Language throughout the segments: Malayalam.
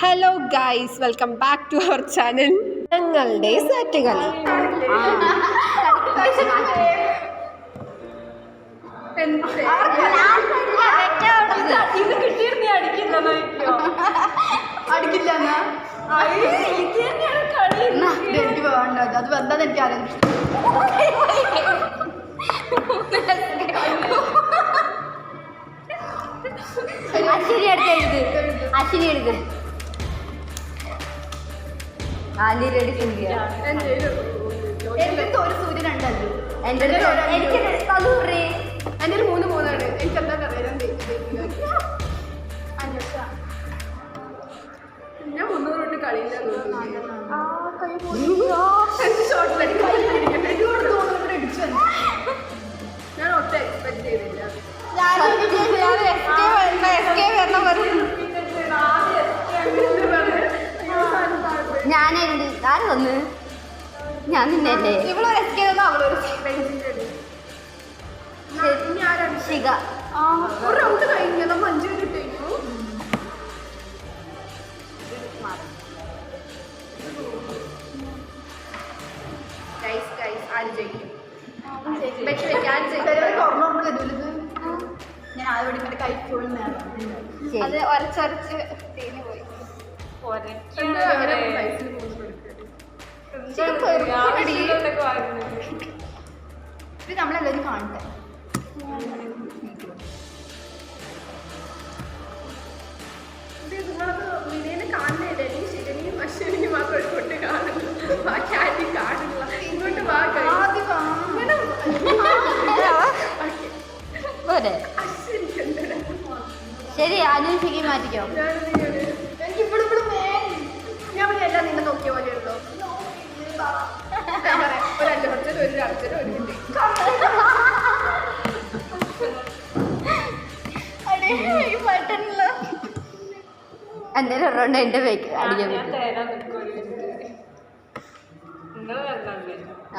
Hello guys, welcome back to our channel. ഞങ്ങളുടെ സെറ്റ് കളി അത് വന്നത് എനിക്ക് അറിയാം. അശ്വിനി എടുത്ത് അശ്വിനി എടുക്ക്. ഒരു സൂര്യൻ ഉണ്ടല്ലോ എൻ്റെ എനിക്ക് തന്നൂറി. എൻ്റെ ഒരു 3 എനിക്ക് എന്താ പറയാൻ ഞാൻ 300 തൊട്ട് കളിയില്ല. ഞാൻ ഒട്ടും എക്സ്പെക്ട് ചെയ്തില്ല. ഞാനായിരുന്നു ആര് വന്ന് ഞാൻ നിന്നല്ലേ ഇവളൊരു എസ്കേ അവളൊരു ശിഖ. ഒരു റൗണ്ട് കഴിഞ്ഞു, നമ്മൾ 5 മിനിറ്റ് കഴിഞ്ഞു. ഞാൻ ആദ്യം കഴിച്ചോളുന്ന അത് ഒരച്ചൊരച്ച് തീന് പോയി. ഇത് നമ്മളെല്ലാവരും കാണട്ടെ. നിങ്ങളത് വിനയനെ കാണുന്നില്ല. നീ ശരിയും അശ്വനിയും മാത്രം കൊണ്ട് കാണുന്നു, ബാക്കി ആരും കാണില്ല. ഇങ്ങോട്ട് ശരി, ആലോചിക്ക് മാറ്റിക്കോ. എനിക്ക് ഇവിടെ ഞാൻ എല്ലാം നിന്നെ നോക്കിയ പോലെ ഉള്ളൂ. ഒരു 5 കുറച്ചൊരു ഒരു അടച്ചൊരു ഒരു പറ്റണില്ല. എന്തേലും ഒരെണ്ണം എൻ്റെ ബേക്ക് അടിക്കാൻ പറ്റും.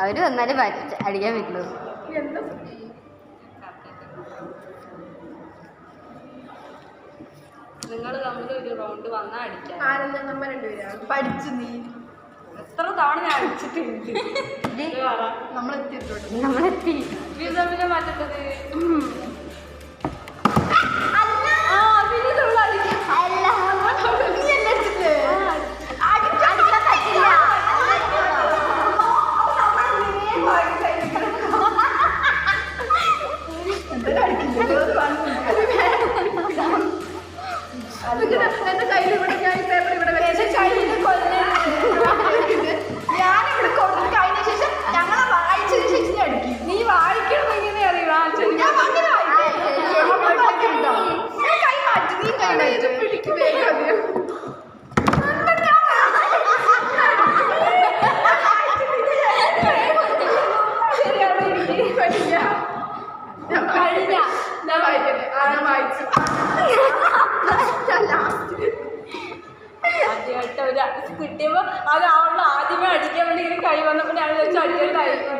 അവര് വന്നാലേ അടിക്കാൻ പറ്റുള്ളൂ. നിങ്ങൾ തമ്മിൽ ഒരു റൗണ്ട് വന്നാൽ അടിക്കാം. നമ്മൾ രണ്ടുപേരാണ് പഠിച്ചു. നീ എത്ര തവണ ഞാൻ അടിച്ചിട്ടുണ്ട്. നമ്മളെത്തി തമ്മിൽ മാറ്റേണ്ടത് എന്റെ കയ്യിൽ ഇവിടെ ഞാൻ ഈ പേപ്പർ ഇവിടെ ഞാനിവിടെ കൊടുത്തു കഴിഞ്ഞ ശേഷം ഞങ്ങളെ വായിച്ചതിന് ശേഷം അടിക്കും. നീ വായിക്കണം എങ്ങനെ അറിയാം? കൈ മാറ്റി, നീ കൈ മാറ്റി പിടിക്കും. ആദ്യമായിട്ട് ഒരു കിട്ടിയപ്പോ അത് അവളുടെ ആദ്യമേ അടിക്കാൻ വേണ്ടി ഇങ്ങനെ കൈ വന്നപ്പോൾ ഞാൻ വെച്ച് അടിക്കണ്ടായിരുന്നു.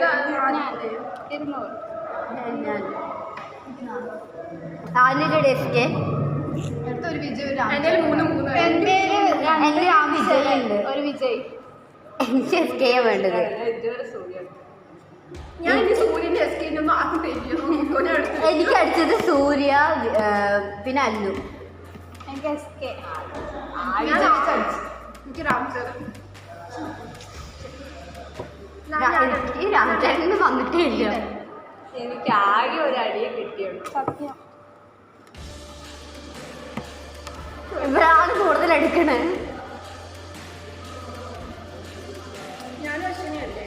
ഒരു വിജയ് ഒരു വിജയ് എനിക്ക് വേണ്ടത്. ഞാൻ സൂര്യന്റെ എസ്കേനൊന്നും ആക്കി തരുന്നു. എനിക്ക് അടിച്ചത് സൂര്യ, പിന്നെ അല്ലു. എനിക്ക് എസ്കേ, എനിക്ക് രാംചരൺ. ഈ രാംചരണ് വന്നിട്ടേ ഇല്ല. എനിക്ക് ആകെ ഒരു അടിയെ കിട്ടിയുള്ളൂ. സത്യം ഇവരാണ് കൂടുതൽ അടിക്കണേ. ഞാനും അശ്വിനിയല്ലേ?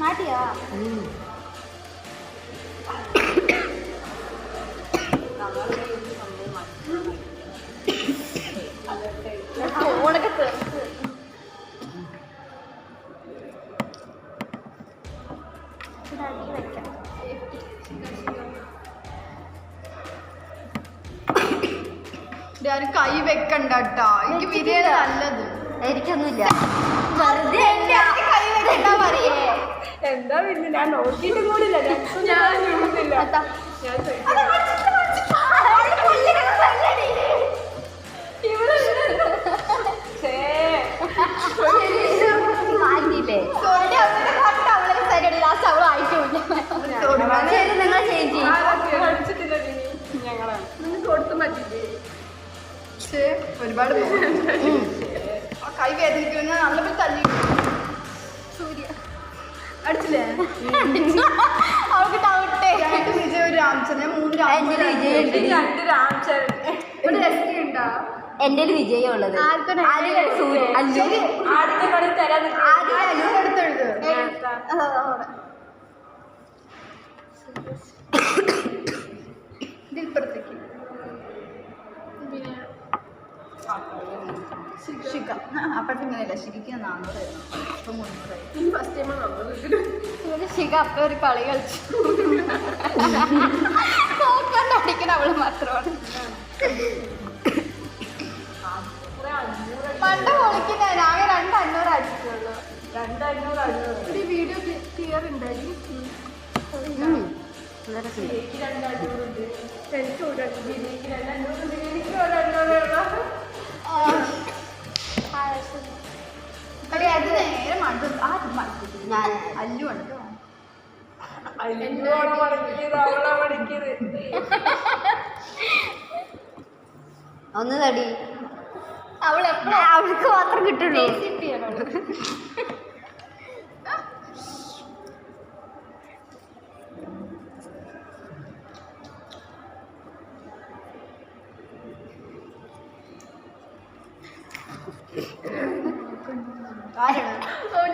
മാറ്റിയാ ഓണൊക്കെ തീർത്ത് കൈ വെക്കണ്ട കേട്ടോ. എനിക്ക് ബിരിയാണി നല്ലത്. എനിക്കൊന്നുമില്ല, വെറുതെ ഞാൻ നോക്കിയിട്ടും കൂടില്ല ഞാൻ നോക്കുന്നില്ല ഞാൻ മാറ്റിയില്ലേ നിങ്ങൾ ചേഞ്ച് ചെയ്യും പഠിച്ചിട്ടില്ല ഞങ്ങളാണ് നിങ്ങൾക്ക് കൊടുത്തു പറ്റില്ലേ ഒരുപാട് കൈ വേദനിക്കുന്ന നല്ലപോലെ തല്ലി സൂര്യ അടിച്ചില്ലേ അവൾക്ക് ഡൗട്ടേ വിജയ് ഒരു രാംചന്ദ്രൻ 3 എൻ്റെ വിജയം 2 രാംചരൺ ഒരു രസ്തി ഉണ്ടോ എൻ്റെ ഒരു വിജയം ഉള്ളത് ആദ്യത്തെ കളി തരാൻ ആദ്യം എടുത്തെഴുത് ഇപ്പുറത്തേക്ക് ശിഖ അപ്പോഴത്തെ ഇങ്ങനെയല്ല ശിഖിക്ക് 400 ഇപ്പം 300 ഫസ്റ്റ് ടൈം ശിഖ അപ്പം ഒരു കളി കളിച്ചു അടിക്കണ അവള് മാത്രമാണ് മണ്ട പൊളിക്കുന്ന ആകെ 200 അടിച്ചുള്ളൂ 200 ഒരു വീഡിയോ ക്ലിയർ ഉണ്ടായി എനിക്ക് 200 ഉണ്ട് എനിക്ക് 200 ബിരിയാണിക്ക് 200 ബിരിയാണിക്ക് 200 അടി അത് നേരെ മണ്ടു ആ മടുത്തു ഞാൻ അല്ലു ഉണ്ട് എന്നോട് പഠിക്കുന്നത് അവളെ പഠിക്കുന്നത് ഒന്ന് തടി അവളെപ്പോഴും അവൾക്ക് മാത്രം കിട്ടുള്ളൂ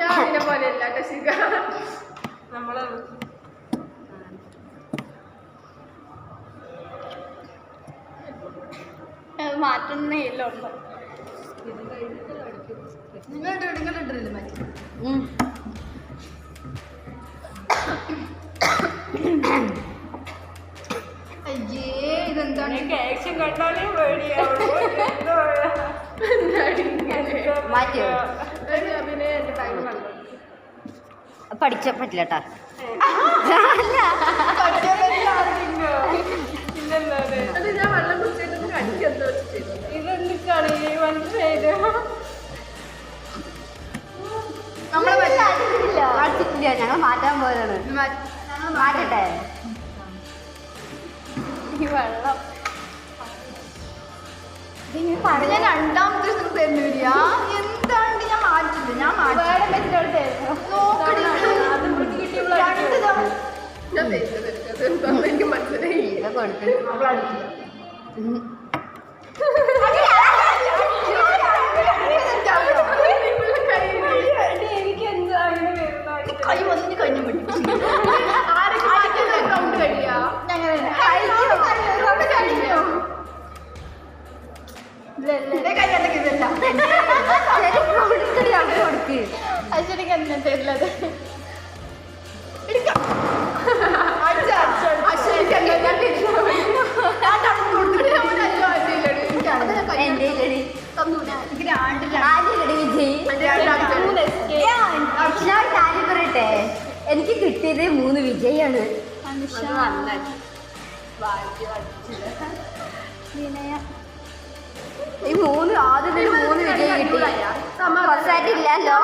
ഞാൻ ഇതിനെ പോലെ അല്ല ശിഖ നമ്മള് മാറ്റുന്നേ ഇല്ല ഉണ്ടോ നിങ്ങളിട്ടില്ല മാറ്റി അയ്യേ ഇതെന്താണ് എനിക്ക് ആക്ഷൻ കണ്ടാലേ പേടിയാവുള്ളൂ മാറ്റിയോ അഭിനയം എന്റെ ടൈം കണ്ടു പഠിച്ച പറ്റില്ല കേട്ടാ ഇല്ലല്ലോ അത് ഞാൻ വെള്ളം കുടിച്ചിട്ട് കടിക്കെന്തോ ഇതെന്ത് കളി മനസ്സിലായത് നമ്മളെ പഠിച്ചിട്ടില്ല ഞങ്ങൾ മാറ്റാൻ പോയതാണ് മാറ്റട്ടെ ഈ വെള്ളം ഞാൻ രണ്ടാമത്തെ ദിവസം തരുന്നു വരിക എന്താണ് ഞാൻ മാറ്റില്ല ഞാൻ എനിക്ക് മനസ്സിലായി കൊടുത്തു എനിക്ക് എന്താ അങ്ങനെ വരുന്ന കൈ വന്നിട്ട് കഴിഞ്ഞു അക്കൗണ്ട് കഴിയാ കൊടുക്ക് അശ്വനിക്ക് എന്താ തരുന്നത് എൻ്റെ ഞാൻ കാര്യം പറയട്ടെ എനിക്ക് കിട്ടിയത് 3 വിജയാണ് ഈ 3 ആദ്യം 3 വിജയം കിട്ടി ഇല്ലല്ലോ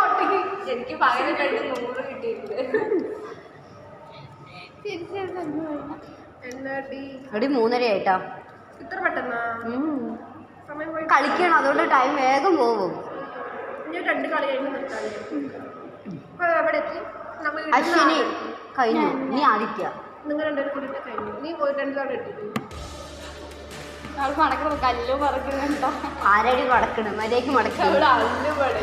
എനിക്ക് പകരം 100 കിട്ടിയിട്ടുണ്ട് ഇവിടെ 3:30 ആയിട്ടാ ഇത്ര പെട്ടെന്നാ സമയം പോയി കളിക്കണം അതുകൊണ്ട് ടൈം വേഗം പോകും ഞാൻ 2 കളി കഴിഞ്ഞ് നിർത്താൻ എവിടെ എത്തി നമ്മൾ അശ്വിനി കഴിഞ്ഞു നീ ആദിത്യ നിങ്ങൾ 2 കൂടി കഴിഞ്ഞു നീ പോയി 2 തവണ ഇട്ടിട്ടുണ്ട് അവൾ മടക്കണം കല്ലോ പറക്കുന്നുണ്ടോ ആരടി മടക്കണം മര്യാദക്ക് മടക്കണം അവിടെ അല്ലുപടി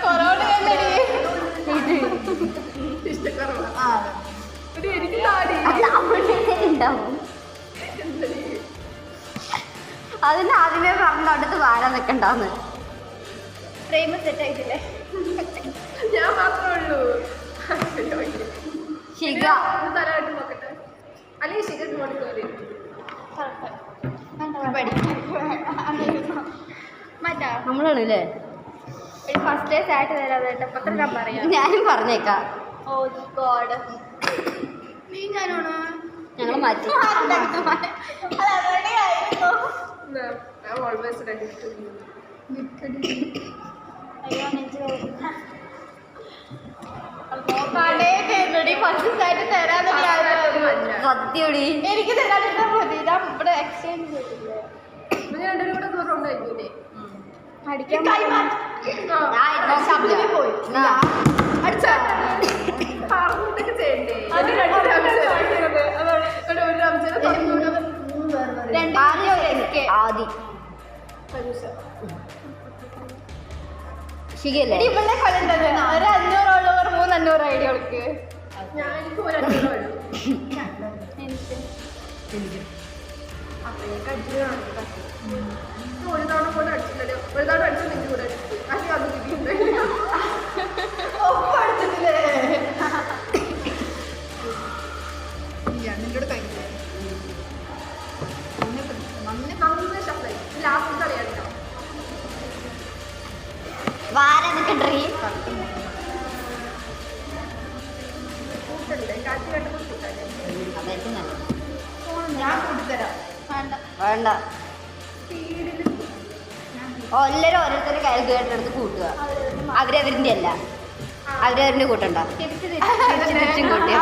കൊറോണ എനിക്ക് താടി ഉണ്ടാവും അതിന് ആദ്യമേ പറഞ്ഞ അടുത്ത് വാരാൻ നിൽക്കണ്ടാന്ന് ഫ്രെയിം സെറ്റ് ആയിട്ടില്ലേ ഞാൻ മാത്രമേ ഉള്ളൂ ശിഖ തലമായിട്ട് നോക്കട്ടെ അല്ലെങ്കിൽ ശിഖക്ക് മോണിക്ക് മതി മാറ്റാ നമ്മളാണ് അല്ലേ? ഫസ്റ്റ് ഡേസ് ആയിട്ട് തരാതെ എത്ര ഞാൻ പറയാം. ഞാനും പറഞ്ഞേക്കാം. ഓ ഗോഡ്, നീ ഞാനാണ് ഞങ്ങൾ മാറ്റി. സത്യടി എനിക്ക് തരാതിട്ടാ മതി. ഞാൻ ഇവിടെ എക്സ്ചേഞ്ച് ചെയ്തില്ലേ അടിക്കാൻ പോയി ആദി ശരിയല്ലേ? ഇവിടെ കൊല്ലണ്ടത് ഒരു 500 ഒരു 300 ഐഡിയകൾക്ക്. വാരൊക്കെ ഡ്രീം ഞാൻ കൂട്ടിത്തരാം. വേണ്ട. എല്ലാവരും ഓരോരുത്തരുടെ കാൽക്കുലേറ്റർ കൂട്ടുക. അവരവരിൻ്റെ അല്ല, അവരവരിൻ്റെ കൂട്ടണ്ട. തിരിച്ചും കൂട്ടി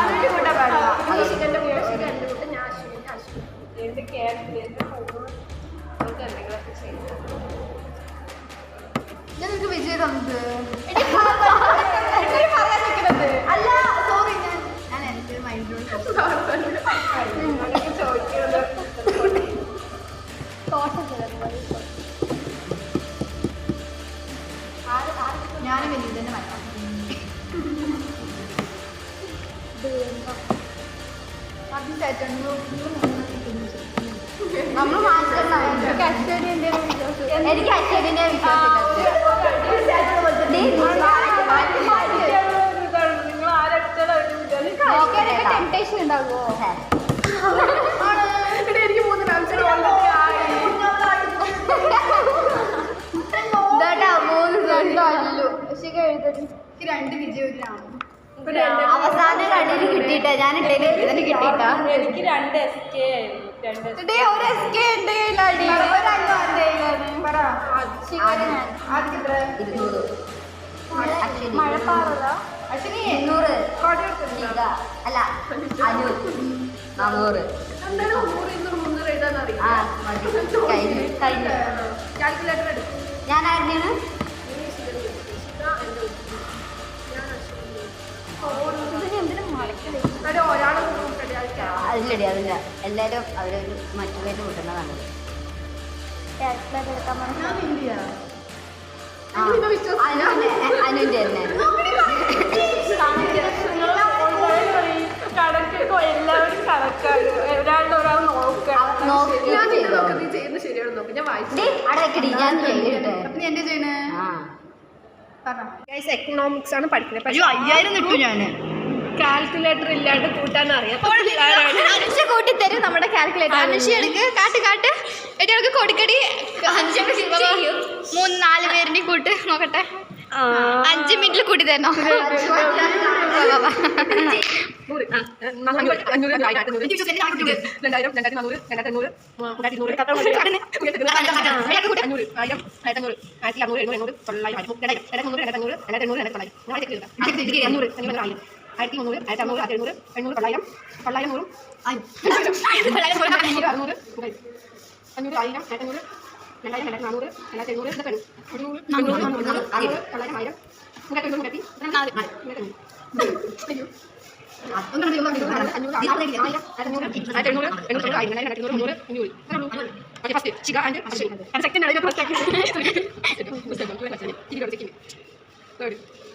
നിനക്ക് വിജയം തന്നത് അല്ല. സോറി, ഞാൻ എൻ്റെ മൈൻഡിലോട്ട് ഞാനും വലിയ തന്നെ മാറ്റാം. നമ്മൾ മാറ്റം. എനിക്ക് അശ്വതിനെ ടെംപ്ടേഷൻ ഉണ്ടാകുമോ? എനിക്ക് 3 ആൻസർ രണ്ട് വിജയം. അവസാനം കണ്ണിന് കിട്ടിയിട്ടാ ഞാൻ ഇട്ടേന് ഇതിന് കിട്ടിയിട്ടാ. എനിക്ക് 2 SK ആയിരുന്നു. 2 ഒരു SK ഉണ്ട് കയ്യിലടി. മഴപ്പാറല്ല അശ്വിനി 800 അല്ല 400. ആ മതി. കഴിഞ്ഞു ഞാൻ ആരുടെയാണ്? അതിലടി അതില്ല. എല്ലാവരും അവരൊരു മറ്റുള്ളവര് കൂട്ടുന്നതാണ്. അനുവിന്റെ തന്നെ കണക്കൊക്കെ എല്ലാവരും കണക്കാണ്. ഒരാൾ അടക്കടി ഞാൻ ചെയ്തിട്ട് എന്റെ ചെയ്യണേ എക്കണോമിക്സ് ആണ് പഠിക്കുന്നത്. 5000 കിട്ടും. ഞാന് കാൽക്കുലേറ്റർ ഇല്ലാണ്ട് കൂട്ടാൻ അറിയാം. അനുഷ കൂട്ടി തരും നമ്മുടെ കാൽക്കുലേറ്റർ. അനുഷ എടുക്ക്, കാട്ട് എട്ടികൾക്ക് കൊടുക്കടി. 3-4 പേരുടെ കൂട്ട് നോക്കട്ടെ. 5 മിനിറ്റിൽ കൂട്ടി തരണോ?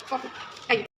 ഫസ്റ്റ്